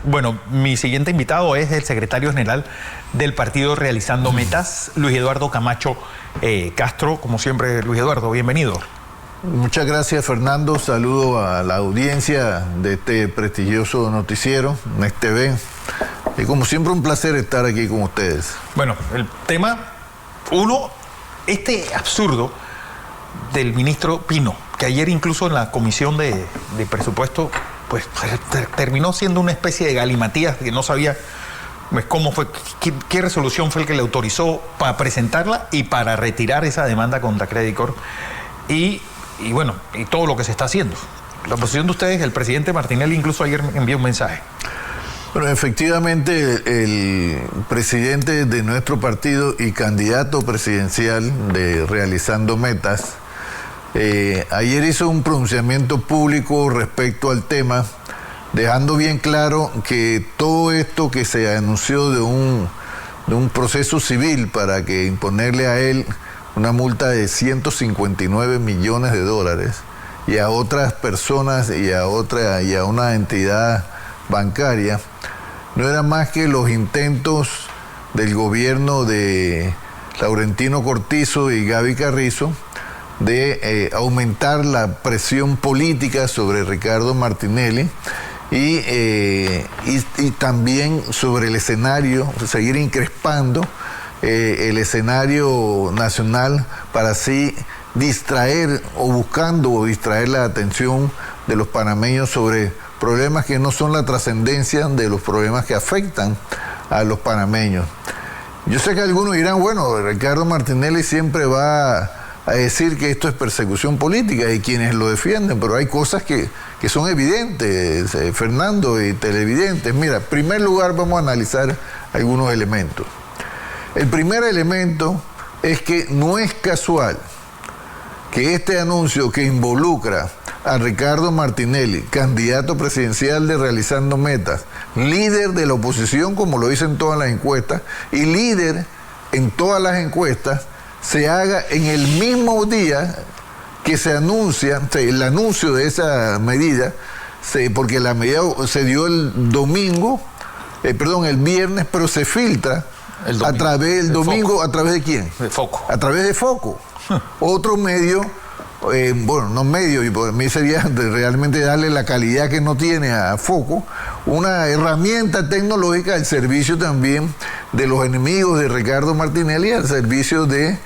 Bueno, mi siguiente invitado es el secretario general del partido Realizando Metas, Luis Eduardo Camacho Castro. Como siempre, Luis Eduardo, bienvenido. Muchas gracias, Fernando. Saludo a la audiencia de este prestigioso noticiero, Next TV. Y como siempre, un placer estar aquí con ustedes. Bueno, el tema, este absurdo del ministro Pino, que ayer incluso en la comisión de presupuesto, pues terminó siendo una especie de galimatías que no sabía pues cómo fue, qué resolución fue el que le autorizó para presentarla y para retirar esa demanda contra Credit Corp y bueno, y todo lo que se está haciendo. La posición de ustedes, el presidente Martinelli incluso ayer envió un mensaje. Bueno, efectivamente, el presidente de nuestro partido y candidato presidencial de Realizando Metas, ayer hizo un pronunciamiento público respecto al tema, dejando bien claro que todo esto que se anunció de un proceso civil para que imponerle a él una multa de 159 millones de dólares y a otras personas y a una entidad bancaria, no era más que los intentos del gobierno de Laurentino Cortizo y Gaby Carrizo de aumentar la presión política sobre Ricardo Martinelli y también sobre el escenario, seguir encrespando el escenario nacional para así distraer la atención de los panameños sobre problemas que no son la trascendencia de los problemas que afectan a los panameños. Yo sé que algunos dirán, bueno, Ricardo Martinelli siempre va a decir que esto es persecución política y quienes lo defienden, pero hay cosas que son evidentes, Fernando, y televidentes. Mira, en primer lugar vamos a analizar algunos elementos. El primer elemento es que no es casual que este anuncio que involucra a Ricardo Martinelli, candidato presidencial de Realizando Metas, líder de la oposición, como lo dicen todas las encuestas, y líder en todas las encuestas, se haga en el mismo día que se anuncia, el anuncio de esa medida, porque la medida se dio el viernes, pero se filtra a través ¿a través de quién? De Foco. A través de Foco. Otro medio, no medio, y por mí sería realmente darle la calidad que no tiene a Foco, una herramienta tecnológica al servicio también de los enemigos de Ricardo Martinelli, al servicio de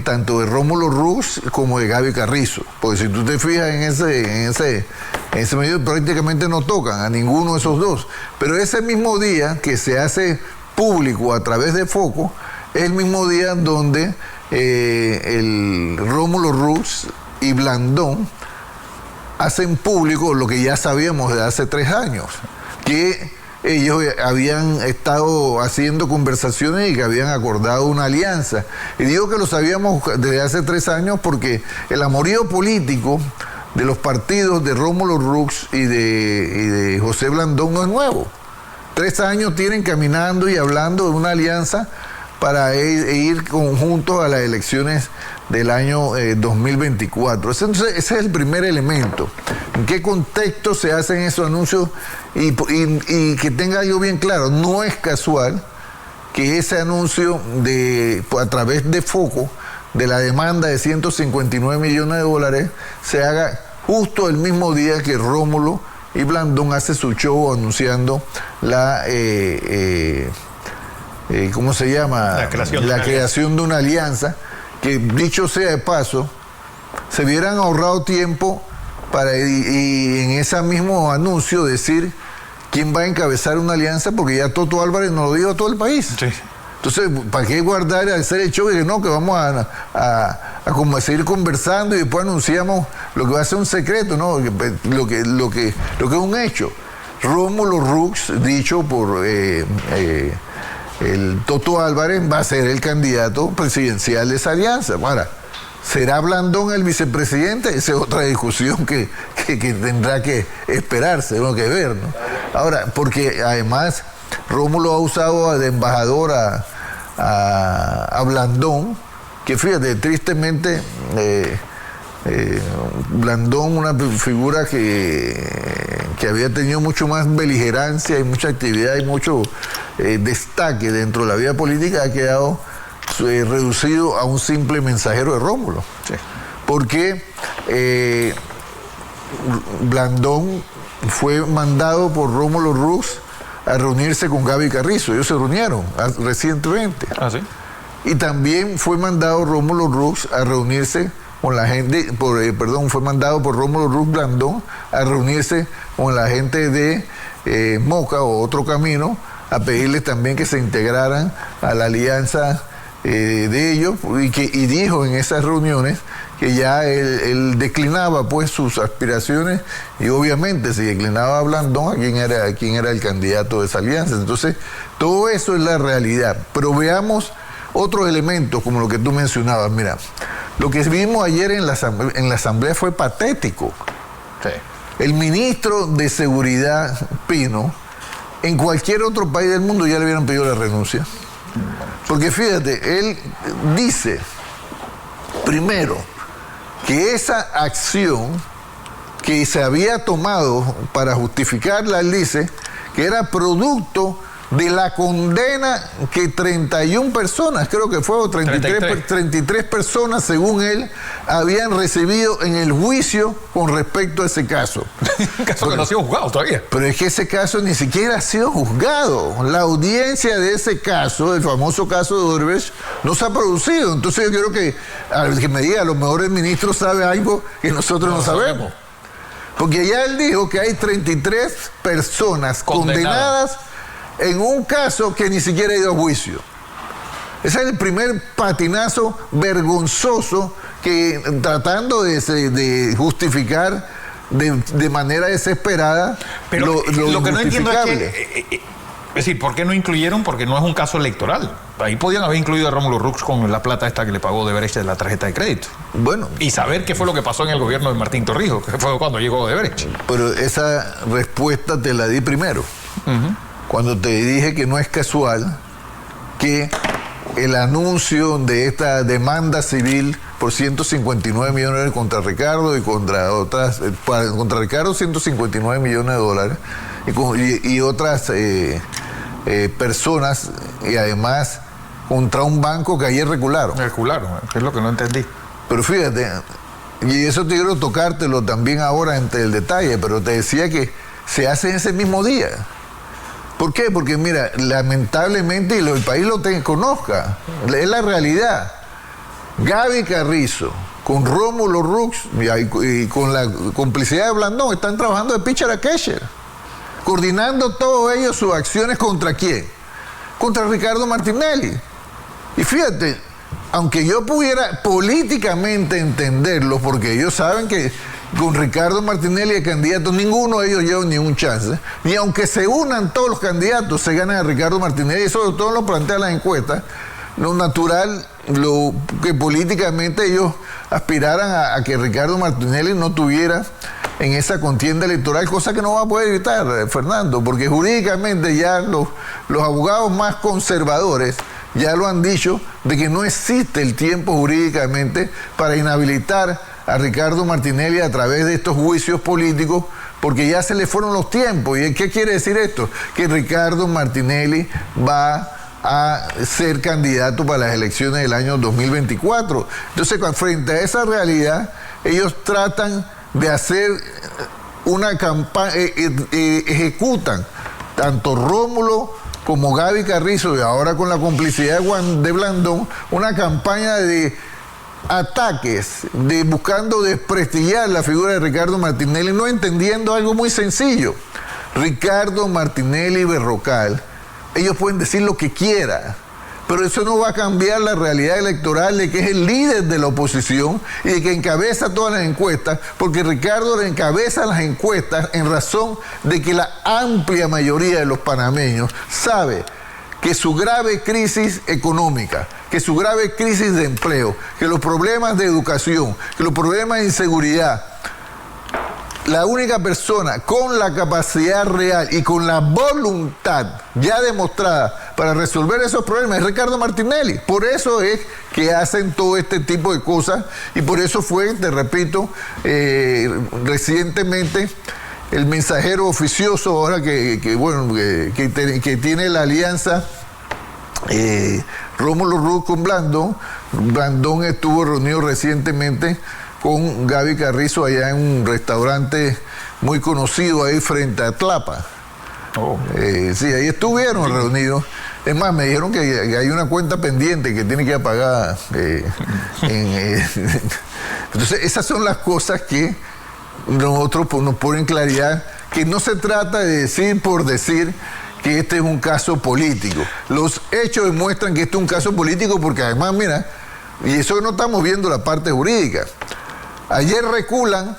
tanto de Rómulo Rux como de Gaby Carrizo. Porque si tú te fijas en ese medio, prácticamente no tocan a ninguno de esos dos. Pero ese mismo día que se hace público a través de Foco, es el mismo día donde el Rómulo Rux y Blandón hacen público lo que ya sabíamos de hace 3 años, que ellos habían estado haciendo conversaciones y que habían acordado una alianza. Y digo que lo sabíamos desde hace 3 años porque el amorío político de los partidos de Rómulo Rux y de José Blandón no es nuevo. 3 años tienen caminando y hablando de una alianza para ir conjuntos a las elecciones del año 2024. Ese es el primer elemento. ¿En qué contexto se hacen esos anuncios? Y que tenga algo bien claro, no es casual que ese anuncio a través de Foco, de la demanda de 159 millones de dólares, se haga justo el mismo día que Rómulo y Blandón hace su show anunciando ¿cómo se llama? La creación de una alianza, que dicho sea de paso, se hubieran ahorrado tiempo y en ese mismo anuncio decir quién va a encabezar una alianza, porque ya Toto Álvarez nos lo dijo a todo el país. Sí. Entonces, ¿para qué guardar, hacer el show? Y no, que vamos a seguir conversando y después anunciamos lo que va a ser un secreto, ¿no? Lo que es un hecho. Rómulo Rux, dicho por el Toto Álvarez, va a ser el candidato presidencial de esa alianza. Ahora, ¿será Blandón el vicepresidente? Esa es otra discusión que tendrá que esperarse, tengo que ver, ¿no? Ahora, porque además Rómulo ha usado de embajador a Blandón, que fíjate, tristemente Blandón, una figura que había tenido mucho más beligerancia y mucha actividad y mucho destaque dentro de la vida política, ha quedado reducido a un simple mensajero de Rómulo. Sí. Porque Blandón fue mandado por Rómulo Rux a reunirse con Gaby Carrizo. Ellos se reunieron recientemente. Ah, sí. Y también fue mandado Rómulo Rux a reunirse con la gente, fue mandado por Rómulo Rux Blandón a reunirse con la gente de Moca o Otro Camino, a pedirles también que se integraran a la alianza de ellos, y dijo en esas reuniones que ya él declinaba pues sus aspiraciones, y obviamente si declinaba a Blandón, ¿a quién era el candidato de esa alianza? Entonces, todo eso es la realidad. Pero veamos otros elementos como lo que tú mencionabas. Mira, lo que vimos ayer en la asamblea fue patético. Sí. El ministro de Seguridad, Pino, en cualquier otro país del mundo ya le hubieran pedido la renuncia. Porque fíjate, él dice, primero, que esa acción que se había tomado para justificarla, él dice que era producto de la condena que 31 personas, creo que fue, o 33 personas, según él, habían recibido en el juicio con respecto a ese caso. Un caso que no ha sido juzgado todavía. Pero es que ese caso ni siquiera ha sido juzgado. La audiencia de ese caso, el famoso caso de Odebrecht, no se ha producido. Entonces yo quiero que me diga, a lo mejor el ministro sabe algo que nosotros no sabemos. Porque ya él dijo que hay 33 personas condenadas en un caso que ni siquiera ha ido a juicio. Ese es el primer patinazo vergonzoso que, tratando de justificar de manera desesperada, pero lo que no entiendo es que, es decir, ¿por qué no incluyeron? Porque no es un caso electoral. Ahí podían haber incluido a Rómulo Rux con la plata esta que le pagó Odebrecht de la tarjeta de crédito. Bueno. Y saber qué fue lo que pasó en el gobierno de Martín Torrijos, que fue cuando llegó Odebrecht. Pero esa respuesta te la di primero. Cuando te dije que no es casual que el anuncio de esta demanda civil por 159 millones contra Ricardo y contra otras, contra Ricardo 159 millones de dólares y otras personas, y además contra un banco que ayer recularon. Recularon, es lo que no entendí. Pero fíjate, y eso te quiero tocártelo también ahora entre el detalle, pero te decía que se hace ese mismo día. ¿Por qué? Porque mira, lamentablemente, y el país lo conozca, es la realidad. Gaby Carrizo, con Rómulo Rux y con la complicidad de Blandón, están trabajando de pitcher a catcher, coordinando todos ellos sus acciones ¿contra quién? Contra Ricardo Martinelli. Y fíjate, aunque yo pudiera políticamente entenderlo, porque ellos saben que con Ricardo Martinelli de candidato, ninguno de ellos lleva ni un chance. Ni aunque se unan todos los candidatos, se gana a Ricardo Martinelli. Y sobre todo lo plantea las encuestas. Lo natural, lo que políticamente ellos aspiraran a que Ricardo Martinelli no tuviera en esa contienda electoral, cosa que no va a poder evitar, Fernando, porque jurídicamente ya los abogados más conservadores ya lo han dicho, de que no existe el tiempo jurídicamente para inhabilitar a Ricardo Martinelli a través de estos juicios políticos, porque ya se le fueron los tiempos. ¿Y qué quiere decir esto? Que Ricardo Martinelli va a ser candidato para las elecciones del año 2024. Entonces, frente a esa realidad, ellos tratan de hacer una campaña, ejecutan tanto Rómulo como Gaby Carrizo, y ahora con la complicidad de Blandón, una campaña de ataques, buscando desprestigiar la figura de Ricardo Martinelli, no entendiendo algo muy sencillo. Ricardo Martinelli Berrocal, ellos pueden decir lo que quieran, pero eso no va a cambiar la realidad electoral de que es el líder de la oposición y de que encabeza todas las encuestas, porque Ricardo encabeza las encuestas en razón de que la amplia mayoría de los panameños sabe que su grave crisis económica, que su grave crisis de empleo, que los problemas de educación, que los problemas de inseguridad, la única persona con la capacidad real y con la voluntad ya demostrada para resolver esos problemas es Ricardo Martinelli. Por eso es que hacen todo este tipo de cosas y por eso fue, te repito, recientemente el mensajero oficioso ahora que tiene la alianza Rómulo Ruz con Blandón. Blandón estuvo reunido recientemente con Gaby Carrizo allá en un restaurante muy conocido ahí frente a Tlapa. Sí, ahí estuvieron reunidos. Es más, me dijeron que hay una cuenta pendiente que tiene que pagar. Entonces, esas son las cosas que nosotros nos ponen claridad, que no se trata de decir por decir que este es un caso político. Los hechos demuestran que este es un caso político porque además, mira, y eso no estamos viendo la parte jurídica. Ayer reculan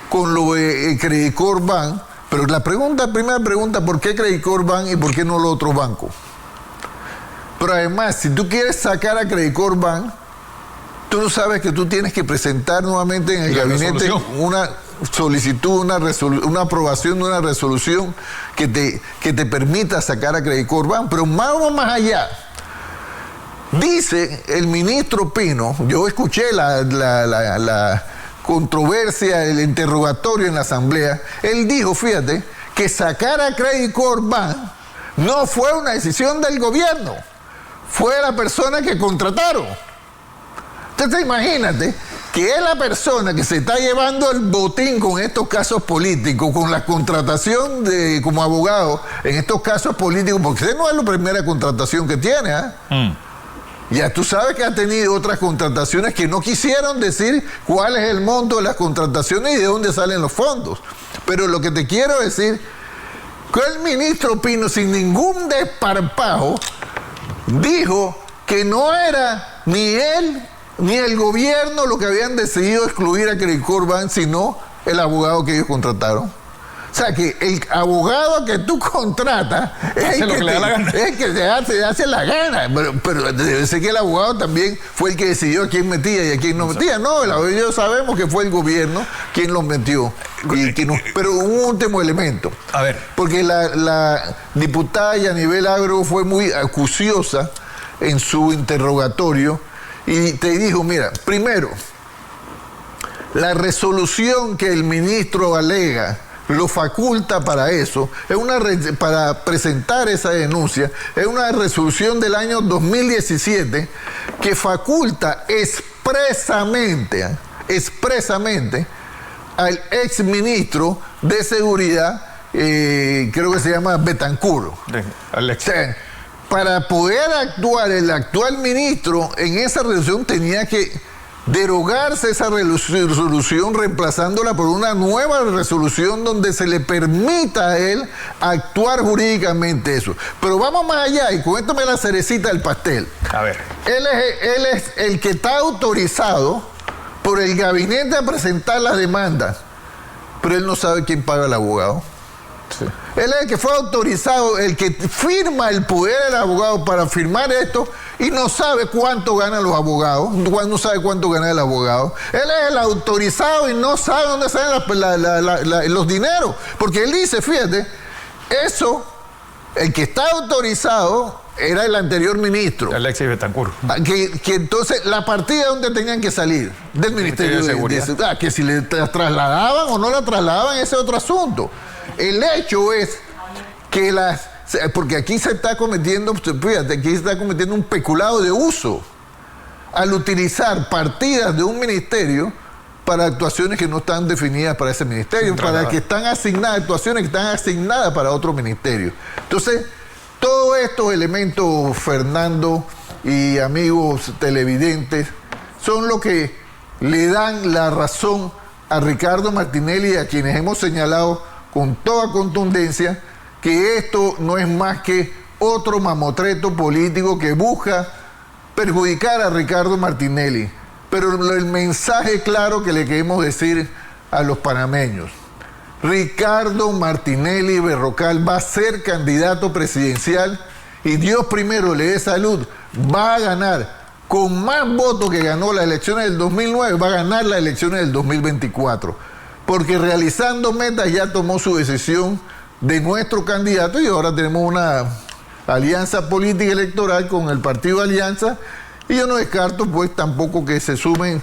con lo de Credit Corp Bank, pero la primera pregunta, ¿por qué Credit Corp Bank y por qué no los otros bancos? Pero además, si tú quieres sacar a Credit Corp Bank, tú no sabes que tú tienes que presentar nuevamente en el gabinete una solicitud, una aprobación de una resolución que te permita sacar a Credit Corp Bank. Pero vamos más allá. Dice el ministro Pino, yo escuché la controversia, el interrogatorio en la asamblea, él dijo, fíjate, que sacar a Credit Corp Bank no fue una decisión del gobierno, fue la persona que contrataron. Entonces imagínate que es la persona que se está llevando el botín con estos casos políticos, con la contratación como abogado en estos casos políticos, porque esa no es la primera contratación que tiene, ¿eh? Ya tú sabes que ha tenido otras contrataciones que no quisieron decir cuál es el monto de las contrataciones y de dónde salen los fondos. Pero lo que te quiero decir, que el ministro Pino, sin ningún desparpajo, dijo que no era ni él ni el gobierno lo que habían decidido excluir a Credit Corp Bank, sino el abogado que ellos contrataron. O sea, que el abogado que tú contratas es el que te hace la gana. Pero debe ser que el abogado también fue el que decidió a quién metía y a quién no metía. No, ellos sabemos que fue el gobierno quien los metió. Pero un último elemento. A ver. Porque la diputada Yanibel Agro fue muy acuciosa en su interrogatorio y te dijo, mira, primero, la resolución que el ministro alega lo faculta para eso, para presentar esa denuncia, es una resolución del año 2017 que faculta expresamente al exministro de Seguridad, creo que se llama Betancur. Para poder actuar el actual ministro en esa resolución tenía que derogarse esa resolución reemplazándola por una nueva resolución donde se le permita a él actuar jurídicamente eso. Pero vamos más allá y cuéntame la cerecita del pastel. A ver. Él es el que está autorizado por el gabinete a presentar las demandas, pero él no sabe quién paga el abogado. Sí. Él es el que fue autorizado, el que firma el poder del abogado para firmar esto y no sabe cuánto ganan los abogados, no sabe cuánto gana el abogado. Él es el autorizado y no sabe dónde salen los dineros. Porque él dice, fíjate, eso, el que está autorizado era el anterior ministro. Alexis Betancur. Que entonces, la partida donde tenían que salir, del Ministerio de Seguridad. Que si le trasladaban o no la trasladaban, ese es otro asunto. El hecho es que porque aquí se está cometiendo, fíjate, aquí se está cometiendo un peculado de uso al utilizar partidas de un ministerio para actuaciones que no están definidas para ese ministerio, para que están asignadas, actuaciones que están asignadas para otro ministerio. Entonces, todos estos elementos, Fernando y amigos televidentes, son lo que le dan la razón a Ricardo Martinelli, a quienes hemos señalado con toda contundencia que esto no es más que otro mamotreto político que busca perjudicar a Ricardo Martinelli. Pero el mensaje claro que le queremos decir a los panameños: Ricardo Martinelli Berrocal va a ser candidato presidencial y Dios primero le dé salud, va a ganar con más votos que ganó las elecciones del 2009, va a ganar las elecciones del 2024. Porque realizando metas ya tomó su decisión de nuestro candidato y ahora tenemos alianza política electoral con el partido Alianza, y yo no descarto pues tampoco que se sumen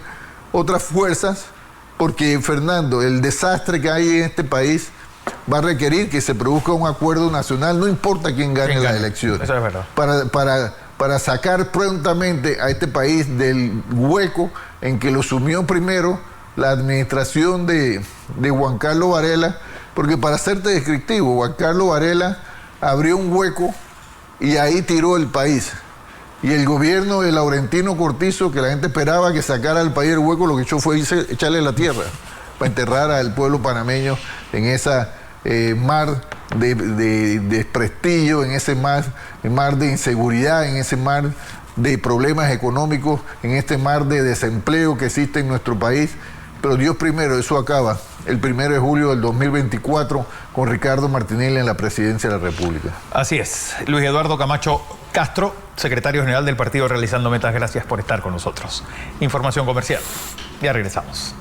otras fuerzas, porque Fernando, el desastre que hay en este país va a requerir que se produzca un acuerdo nacional, no importa quién gane las elecciones. Eso es verdad. Para sacar prontamente a este país del hueco en que lo sumió primero la administración de Juan Carlos Varela, porque para serte descriptivo, Juan Carlos Varela abrió un hueco y ahí tiró el país. Y el gobierno de Laurentino Cortizo, que la gente esperaba que sacara al país del hueco, lo que echó fue echarle la tierra para enterrar al pueblo panameño en esa mar de desprestigio, en ese mar de inseguridad, en ese mar de problemas económicos, en este mar de desempleo que existe en nuestro país. Pero Dios primero, eso acaba el 1 de julio del 2024 con Ricardo Martinelli en la presidencia de la República. Así es. Luis Eduardo Camacho Castro, secretario general del partido Realizando Metas, gracias por estar con nosotros. Información comercial. Ya regresamos.